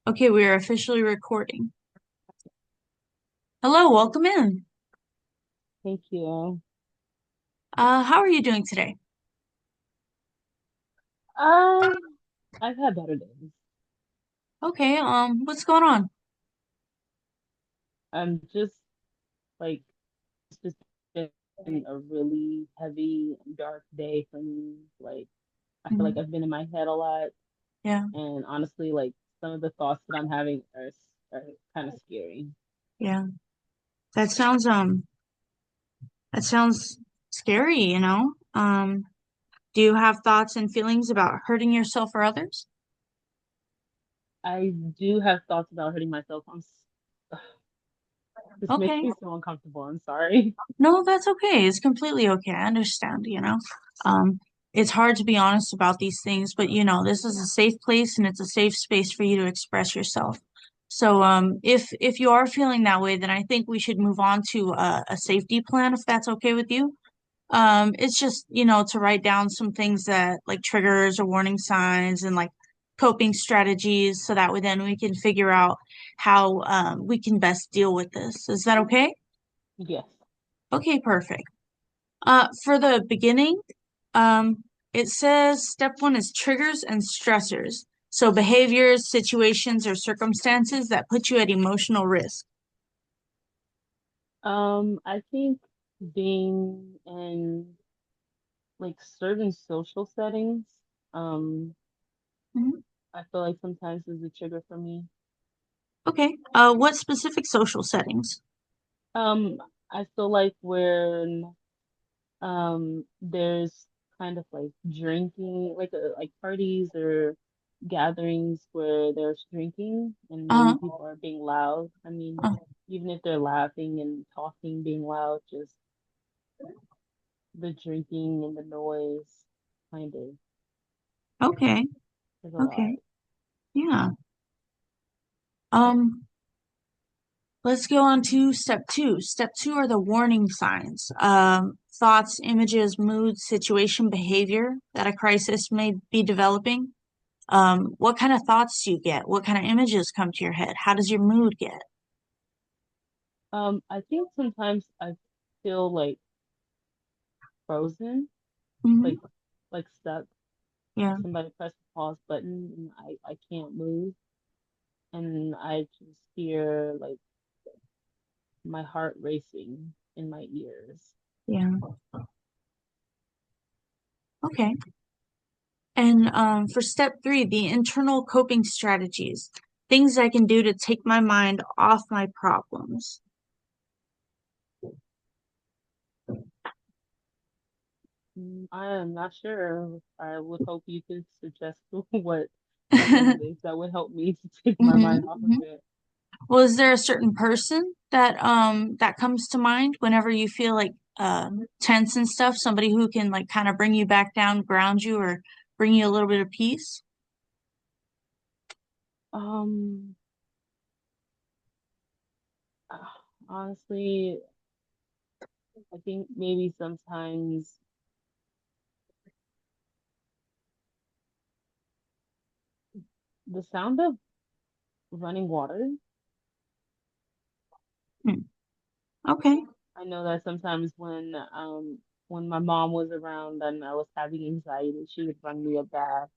Okay, we are officially recording. Hello, welcome in. Thank you. How are you doing today? Um, I've had better days. Okay, what's going on? I'm just like it's just been a really heavy, dark day for me. Like I feel like Mhm. I've been in my head a lot, Yeah, and honestly, like some of the thoughts that I'm having are kind of scary. yeah. That sounds that sounds scary, you know? Do you have thoughts and feelings about hurting yourself or others? I do have thoughts about hurting myself. This makes Okay. me so uncomfortable. I'm sorry. No, that's okay. It's completely okay. I understand, you know. It's hard to be honest about these things, but this is a safe place and it's a safe space for you to express yourself. So, if you are feeling that way, then I think we should move on to a safety plan, if that's okay with you. It's just, to write down some things that like triggers or warning signs and like coping strategies, so that way then we can figure out how we can best deal with this. Is that okay? Yes. Okay, perfect. For the beginning, um, it says step one is triggers and stressors. So behaviors, situations, or circumstances that put you at emotional risk. I think being in like certain social settings, um, Mhm. I feel like sometimes is a trigger for me. Okay. What specific social settings? Um, I feel like when there's kind of like drinking, like parties or gatherings where there's drinking and maybe Uh, people are being loud. I mean, uh, even if they're laughing and talking, being loud, just the drinking and the noise kind of okay. is a lot. Okay. Yeah. Um, let's go on to step two. Step two are the warning signs. Thoughts, images, mood, situation, behavior that a crisis may be developing. What kind of thoughts do you get? What kind of images come to your head? How does your mood get? I think sometimes I feel like frozen, like Hmm. like stuck. Yeah, Like somebody pressed the pause button and I can't move and I just hear like my heart racing in my ears. yeah. Okay. And for step three, the internal coping strategies, things I can do to take my mind off my problems. I am not sure. I would hope you could suggest what some ways that would help me to take my Mhm, mind off of mhm. it. Well, is there a certain person that comes to mind whenever you feel like tense and stuff? Somebody who can like kind of bring you back down, ground you, or bring you a little bit of peace? Um, Honestly, I think maybe sometimes the sound of running water. Hmm. Okay. I know that sometimes when my mom was around and I was having anxiety, she would run me a bath.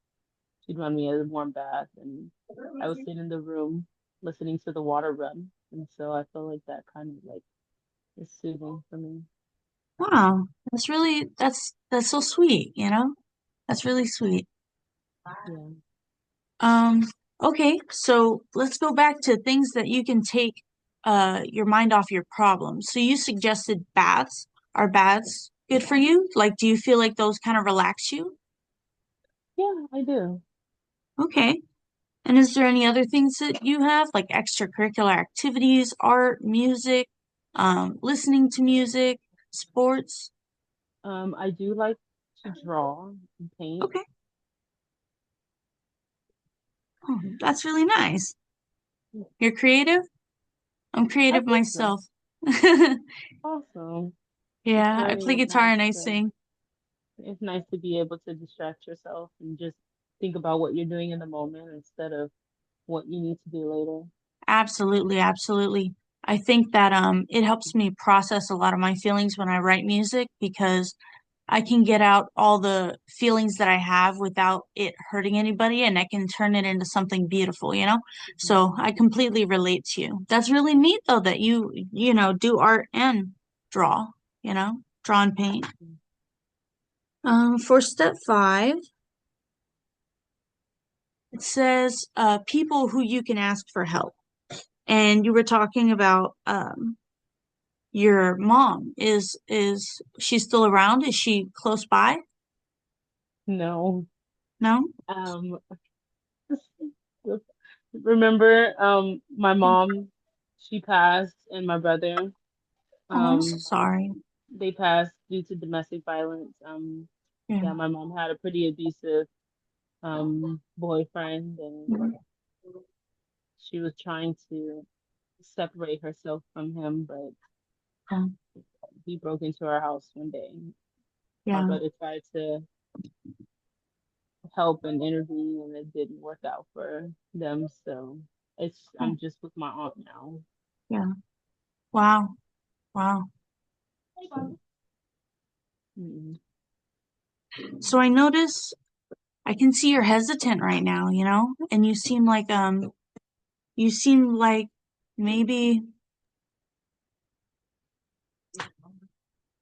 She'd run me a warm bath, and I would sit in the room listening to the water run. And so I feel like that kind of like is soothing for me. Wow. That's so sweet, you know? That's really sweet. Yeah. Um, okay, so let's go back to things that you can take your mind off your problems. So you suggested baths. Are baths good for you? Like, do you feel like those kind of relax you? Yeah, I do. Okay. And is there any other things that you have, like extracurricular activities, art, music, listening to music, sports? I do like to draw and paint. Okay. Oh, that's really nice. You're creative? I'm I creative think so. myself. Awesome. It's Yeah, I play very guitar nice and I to sing. it's nice to be able to distract yourself and just think about what you're doing in the moment instead of what you need to do later. Absolutely, absolutely. I think that it helps me process a lot of my feelings when I write music because I can get out all the feelings that I have without it hurting anybody and I can turn it into something beautiful, you know? So I completely relate to you. That's really neat though that you do art and draw, draw and paint. For step 5, it says people who you can ask for help. And you were talking about your mom. Is she still around? Is she close by? No. No? Um, remember, my mom, she passed, and my brother, Oh, I'm so um, sorry. they passed due to domestic violence. Yeah. Yeah, my mom had a pretty abusive boyfriend, and she was trying to separate herself from him, but Yeah. he broke into our house one day. My Yeah. brother tried to help and intervene, and it didn't work out for them. So Oh, I'm just with my aunt now. yeah. Wow. Wow. Mm. So I can see you're hesitant right now, and you seem like maybe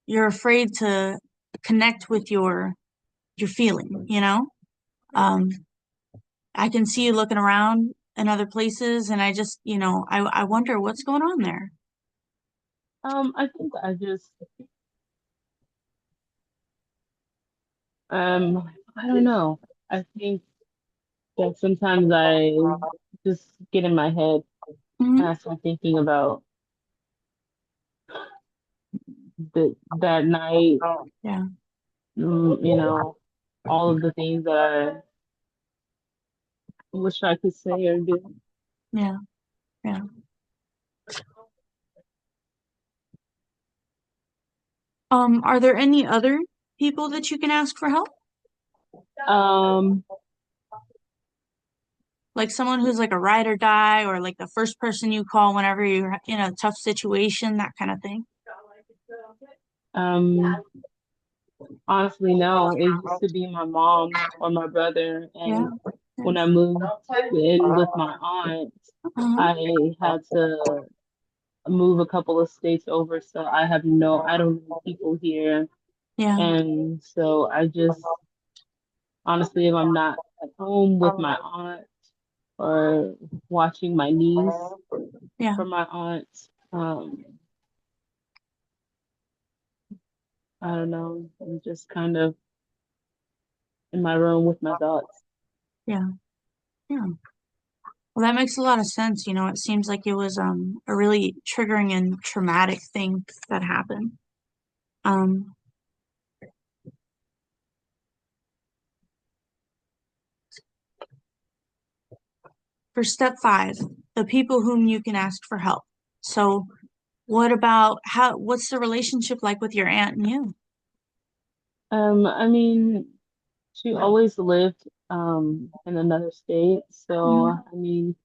you're afraid to connect with your feeling, you know? Um, I can see you looking around in other places and I just, I wonder what's going on there. I think I don't know. I think that sometimes I just get in my head and Hmm. I start thinking about that night, Yeah. you know, all of the things that I wish I could say or do. Yeah. Yeah. Are there any other people that you can ask for help? Um, Like someone who's like a ride or die or like the first person you call whenever you're in a tough situation, that kind of thing. um, Honestly, no. It used to be my mom or my brother, Yeah. and Yeah. when I moved in with my aunt, Uh-huh. I had to move a couple of states over, so I don't know people here. Yeah. And so I just, honestly, if I'm not at home with my aunt or watching my niece Yeah. for my aunt, I don't know, I'm just kind of in my room with my thoughts. Yeah. Yeah. Well, that makes a lot of sense. It seems like it was a really triggering and traumatic thing that happened. Um, for step 5, the people whom you can ask for help. So, what's the relationship like with your aunt and you? I mean, she always lived in another state, so Hmm. I mean,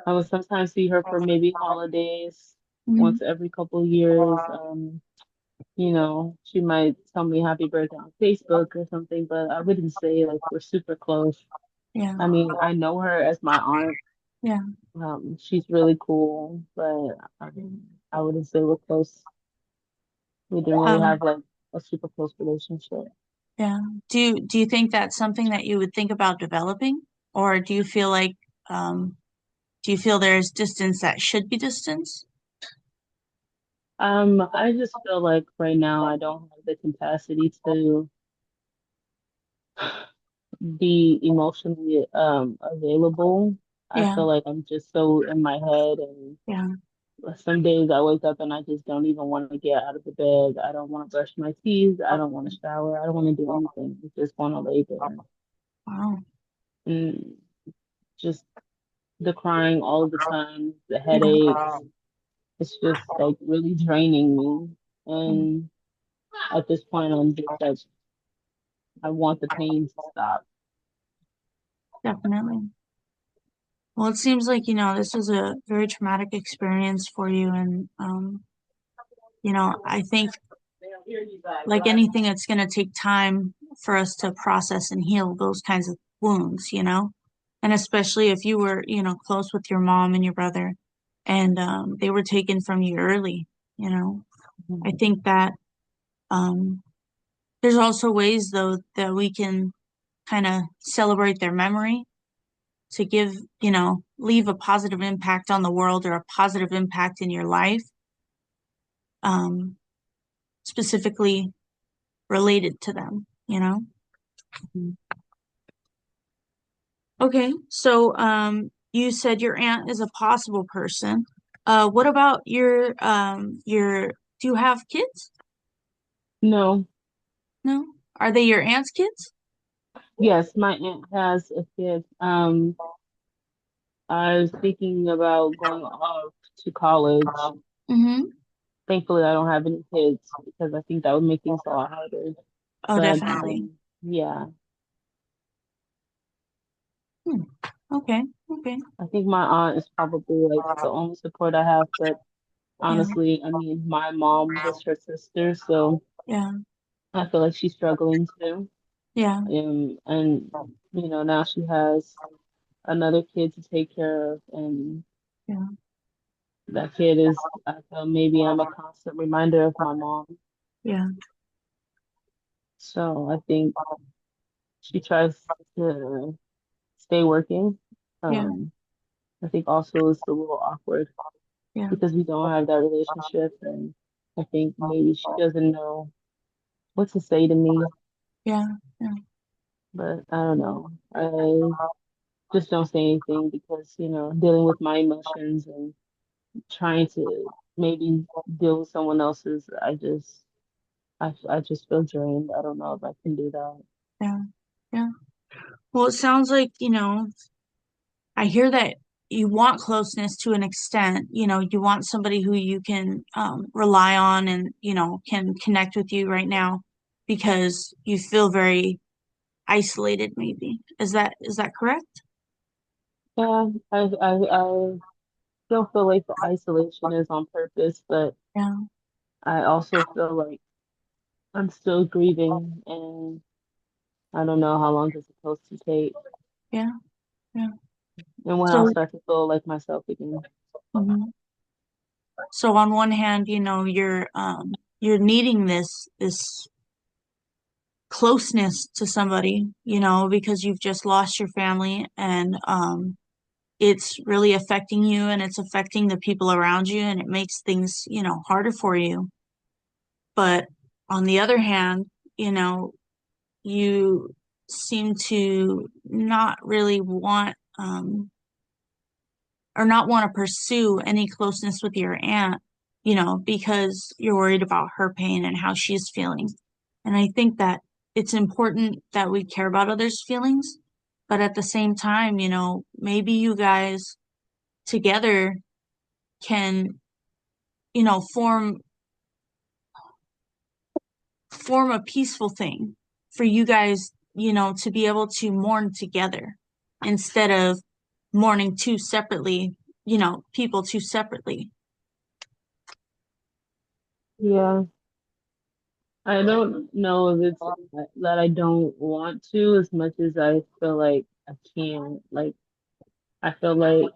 I would sometimes see her for maybe holidays Hmm. once every couple of years. She might tell me happy birthday on Facebook or something, but I wouldn't say like we're super close. Yeah. I mean, I know her as my aunt. Yeah. She's really cool, but I wouldn't say we're close. We didn't really Um, have like a super close relationship. yeah. Do you think that's something that you would think about developing, or um, do you feel there's distance that should be distance? I just feel like right now I don't have the capacity to be emotionally available. I Yeah. feel like I'm just so in my head, and Yeah. some days I wake up and I just don't even want to get out of the bed. I don't want to brush my teeth. I don't want to shower. I don't want to do anything. I just want to lay there Wow. and just the crying all the time, the Yeah. headaches. It's just like really draining me. Yeah. And at this point, I'm just like, I want the pain to stop. Definitely. Well, it seems like, this was a very traumatic experience for you. And, I think like anything, it's going to take time for us to process and heal those kinds of wounds. And especially if you were, close with your mom and your brother and they were taken from you early, you know. I Mhm. think that um, there's also ways, though, that we can kind of celebrate their memory to give, leave a positive impact on the world or a positive impact in your life, um, specifically related to them. Mhm. Okay, so you said your aunt is a possible person. What about do you have kids? No, No? Are they your aunt's kids? yes, my aunt has a kid. I was thinking about going off to college. Mm-hmm. Thankfully, I don't have any kids because I think that would make things a lot harder. Oh, But definitely. yeah, Hmm. Okay, okay. I think my aunt is probably like the only support I have. But Yeah, honestly, I mean, my mom was her sister, so yeah, I feel like she's struggling too. yeah, And now she has another kid to take care of, and yeah, that kid is, I feel maybe I'm a constant reminder of my mom. yeah, So I think she tries to stay working. yeah, Um, I think also it's a little awkward yeah, because we don't have that relationship, and I think maybe she doesn't know what to say to me, yeah, yeah, but I don't know. I just don't say anything because, dealing with my emotions and trying to maybe deal with someone else's, I just feel drained. I don't know if I can do that. yeah, yeah. Well, it sounds like, I hear that you want closeness to an extent. You want somebody who you can rely on and, can connect with you right now because you feel very isolated, maybe. Is that correct? Yeah, I still feel like the isolation is on purpose, but Yeah, I also feel like I'm still grieving and I don't know how long it's supposed to take yeah, yeah. and when I'll So, start to feel like myself again. mhm. So on one hand, you're needing this closeness to somebody, because you've just lost your family and it's really affecting you and it's affecting the people around you and it makes things, harder for you. But on the other hand, you know, you seem to not really want or not want to pursue any closeness with your aunt, because you're worried about her pain and how she's feeling. And I think that it's important that we care about others' feelings, but at the same time, maybe you guys together can, form a peaceful thing for you guys, to be able to mourn together instead of mourning two separately, people two separately. Yeah, I don't know if it's that I don't want to as much as I feel like I can. Like, I feel like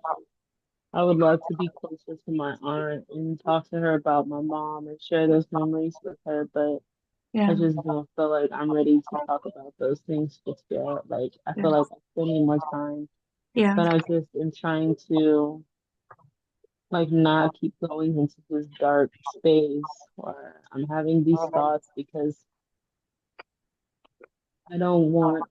I would love to be closer to my aunt and talk to her about my mom and share those memories with her, but I Yeah, just don't feel like I'm ready to talk about those things just yet. Like, I yeah, feel like I still need more time, yeah, but I just am trying to like not keep going into this dark space where I'm having these thoughts because I don't want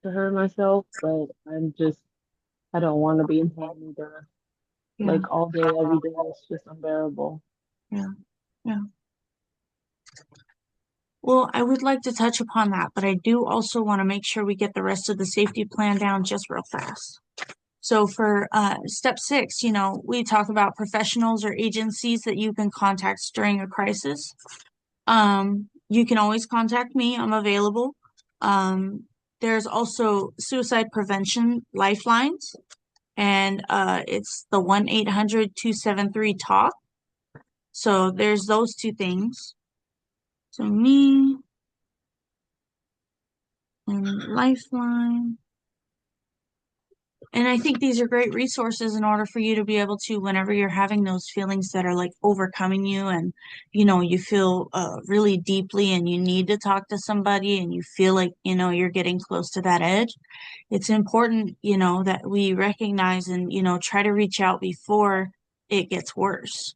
to hurt myself, but I don't want to be in pain either. yeah, Like all day, every day, it's just unbearable. yeah, yeah. Well, I would like to touch upon that, but I do also want to make sure we get the rest of the safety plan down just real fast. So for step 6, we talk about professionals or agencies that you can contact during a crisis. You can always contact me. I'm available. Um, there's also suicide prevention lifelines, and it's the 1-800-273-TALK. So there's those two things. So me and Lifeline. And I think these are great resources in order for you to be able to, whenever you're having those feelings that are like overcoming you and, you feel really deeply and you need to talk to somebody and you feel like, you're getting close to that edge. It's important, that we recognize and, try to reach out before it gets worse,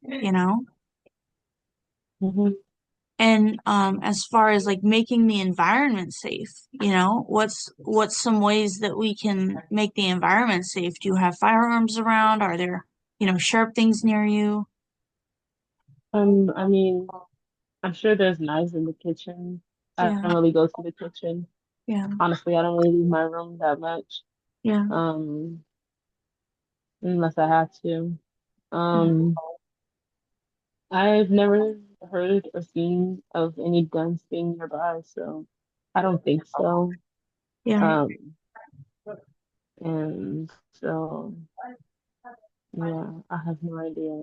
Hmm. And as far as like making the environment safe, what's some ways that we can make the environment safe? Do you have firearms around? Are there, sharp things near you? I mean, I'm sure there's knives in the kitchen. I Yeah, don't really go to the kitchen. yeah, Honestly, I don't really leave my room that much, yeah, um, unless I have to. Um, I've never heard or seen of any guns being nearby, so I don't think so. yeah. Um, and so yeah, I have no idea.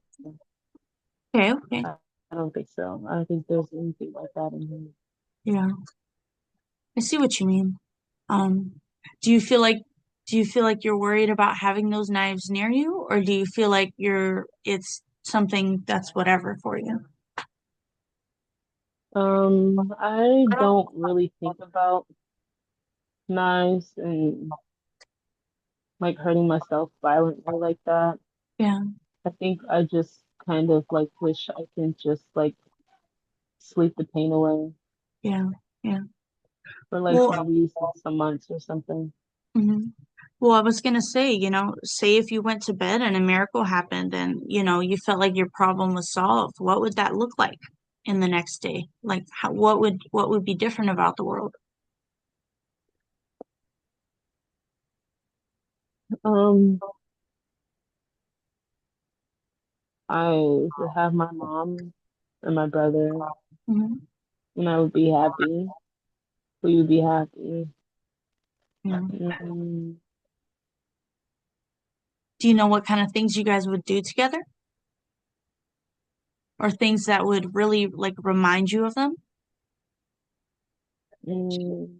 Okay, okay. I, I don't think so. I don't think there's anything like that in here. Yeah, I see what you mean. Um, do you feel like do you feel like you're worried about having those knives near you, or do you feel like it's something that's whatever for you? I don't really think about knives and like hurting myself violently like that. Yeah, I think I just kind of like wish I can just like sleep the pain away yeah, yeah. for like Well, maybe some months or something. mhm. Well, I was gonna say, say if you went to bed and a miracle happened and, you felt like your problem was solved, what would that look like in the next day? Like what would be different about the world? Um, I would have my mom and my brother, Hmm. and I would be happy. We would be happy. Yeah. Mm, Do you know what kind of things you guys would do together? Or things that would really like remind you of them? mm,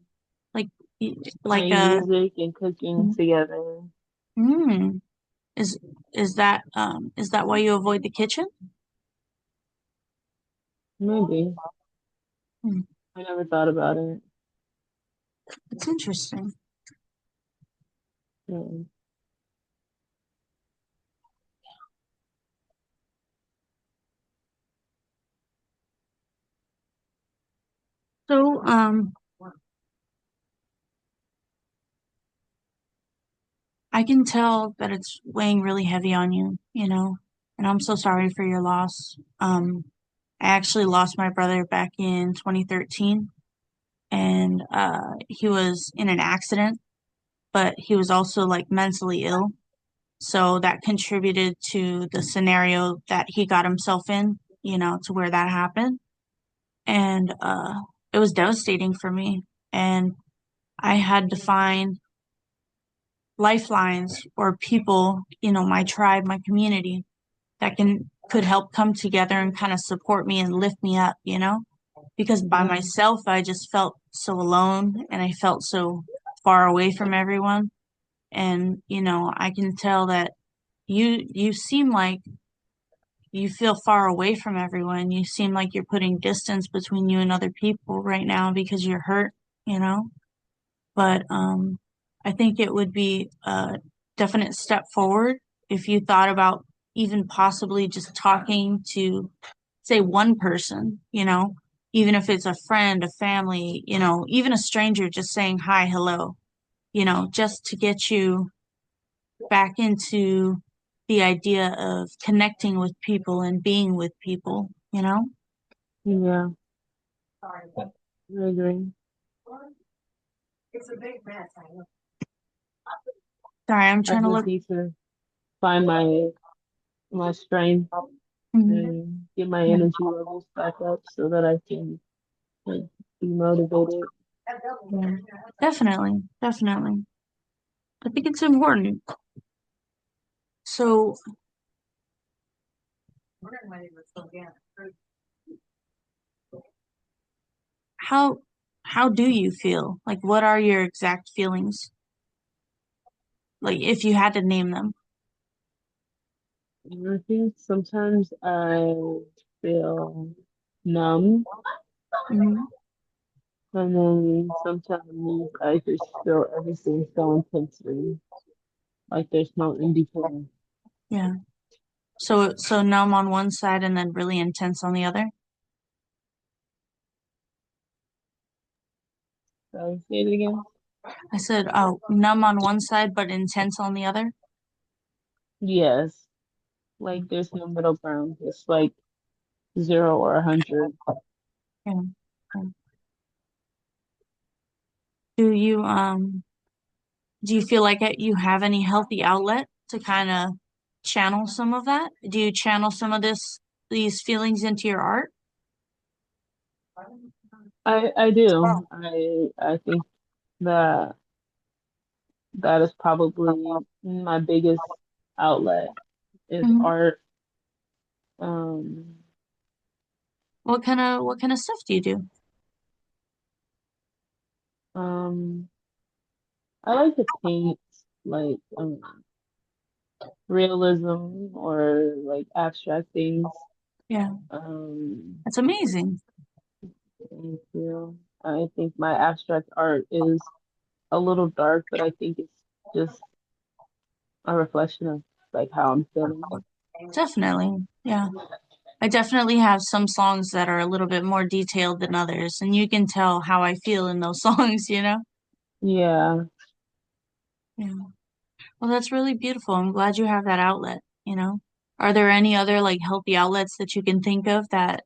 Like y- like playing music and cooking together. mm, is is that why you avoid the kitchen? Maybe. Hmm, I never thought about it. it's interesting. Mm. So, I can tell that it's weighing really heavy on you, and I'm so sorry for your loss. I actually lost my brother back in 2013, and he was in an accident, but he was also like mentally ill. So that contributed to the scenario that he got himself in, to where that happened. And it was devastating for me. And I had to find lifelines or people, my tribe, my community that could help come together and kind of support me and lift me up, because by Yeah. myself I just felt so alone and I felt so far away from everyone. And, I can tell that you seem like you feel far away from everyone. You seem like you're putting distance between you and other people right now because you're hurt, you know? But I think it would be a definite step forward if you thought about even possibly just talking to, say, one person, even if it's a friend, a family, even a stranger, just saying hi, hello, just to get you back into the idea of connecting with people and being with people. Yeah, I agree. Sorry, I'm I trying to just look. need to find my strength Mhm. and get my Yeah. energy levels back up so that I can like be motivated. Yeah. Definitely, definitely. I think it's important. So how how do you feel? Like what are your exact feelings? Like if you had to name them. And I think sometimes I feel numb, Hmm. and then sometimes I just feel everything so intensely, like there's no in between. Yeah. So numb on one side and then really intense on the other. So say it again. I said, oh, numb on one side but intense on the other. Yes, like there's no middle ground. It's like 0 or 100. Yeah. Do you do you feel like you have any healthy outlet to kind of channel some of that? Do you channel some of these feelings into your art? I do. I think that that is probably my biggest outlet is Hmm. art. Um, What kind of stuff do you do? um, I like to paint like realism or like abstract things. Yeah, Um, that's amazing. thank you. I think my abstract art is a little dark, but I think it's just a reflection of like how I'm feeling. Definitely. Yeah. I definitely have some songs that are a little bit more detailed than others, and you can tell how I feel in those songs, you know? Yeah. Yeah. Well, that's really beautiful. I'm glad you have that outlet, you know? Are there any other like healthy outlets that you can think of that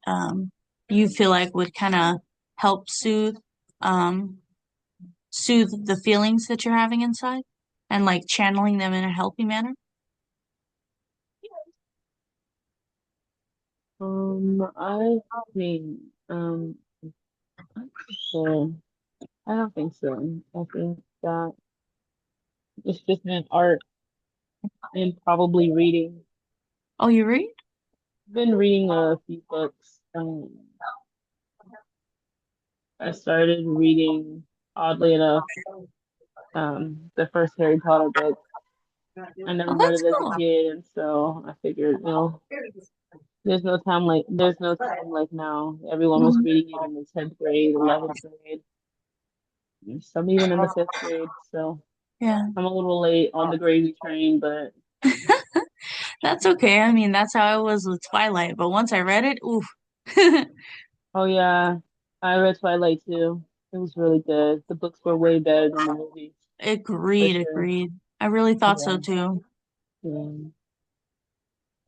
you feel like would kind of help um soothe the feelings that you're having inside and like channeling them in a healthy manner? I think so. I don't think so. I think that it's just been art and probably reading. Oh, you read? Been reading a few books. I started reading, oddly enough, the first Harry Potter book. I never Oh, read that's it as a cool. kid, and so I figured, there's no time like now. Everyone was Mhm. reading it in the 10th grade, 11th grade, some even in the 5th grade. So Yeah. I'm a little late on the gravy train, but That's okay. I mean, that's how I was with Twilight, but once I read it, oof. oh yeah, I read Twilight too. It was really good. The books were way better than the movies, for Agreed, sure. agreed. I really thought so Yeah, too. yeah.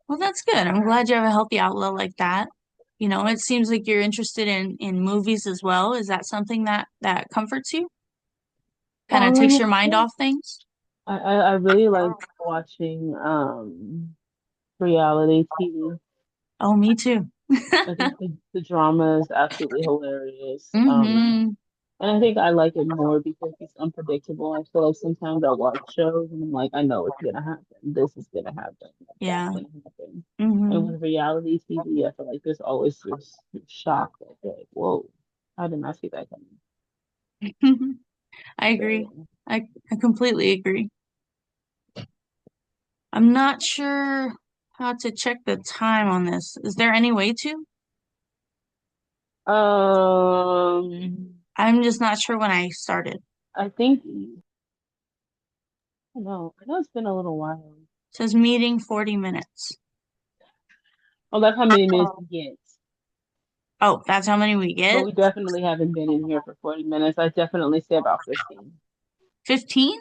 Well, that's good. I'm glad you have a healthy outlet like that. You know, it seems like you're interested in movies as well. Is that something that comforts you? Kind of takes your mind Yeah. off things? I really like watching reality TV. Oh, me too. I think the drama is absolutely hilarious. Mm-hmm. And I think I like it more because it's unpredictable. I feel like sometimes I watch shows and I'm like, I know it's gonna happen. This is gonna happen. That's Yeah. gonna happen. And Mm-hmm. with reality TV, I feel like there's always this shock like, whoa, I did not see that coming. I So agree. I completely agree. I'm not sure how to check the time on this. Is there any way to? yeah. I'm just not sure when I started. I think I know it's been a little while. It says meeting 40 minutes. Oh, that's how many minutes we get. Oh, that's how many we But get? we definitely haven't been in here for 40 minutes. I definitely say about 15. 15?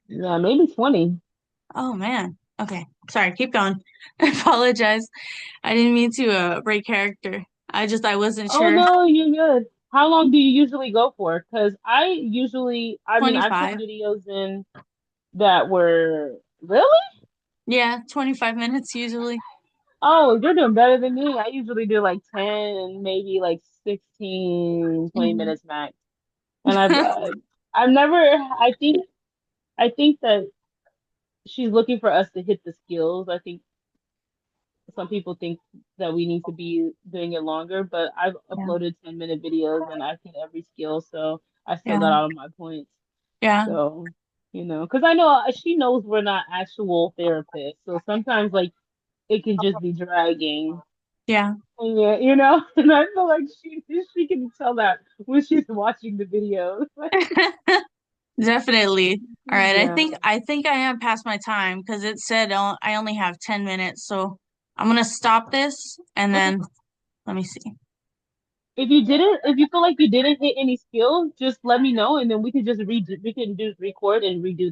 Yeah, maybe 20. Oh man. Okay. Sorry, keep going. I apologize. I didn't mean to break character. I wasn't Oh sure. no, you're good. How long do you usually go for? Because I mean, I put 25. videos in that were really? Yeah, 25 minutes usually. Oh, you're doing better than me. I usually do like 10, maybe like 16, 20 Hmm. minutes max. And I've never. I think that she's looking for us to hit the skills. I think some people think that we need to be doing it longer, but I've Yeah, uploaded 10-minute videos and I've hit every skill, so I still yeah, got all of my points. yeah, So, because I know she knows we're not actual therapists, so sometimes like it can just be dragging. yeah. And yeah, and I feel like she can tell that when she's watching the videos. Definitely. All right. I Yeah. think I think I am past my time because it said I only have 10 minutes. So I'm gonna stop this and Okay. then let me see. If you feel like you didn't hit any skills, just let me know, and then we can just redo, we can do record and redo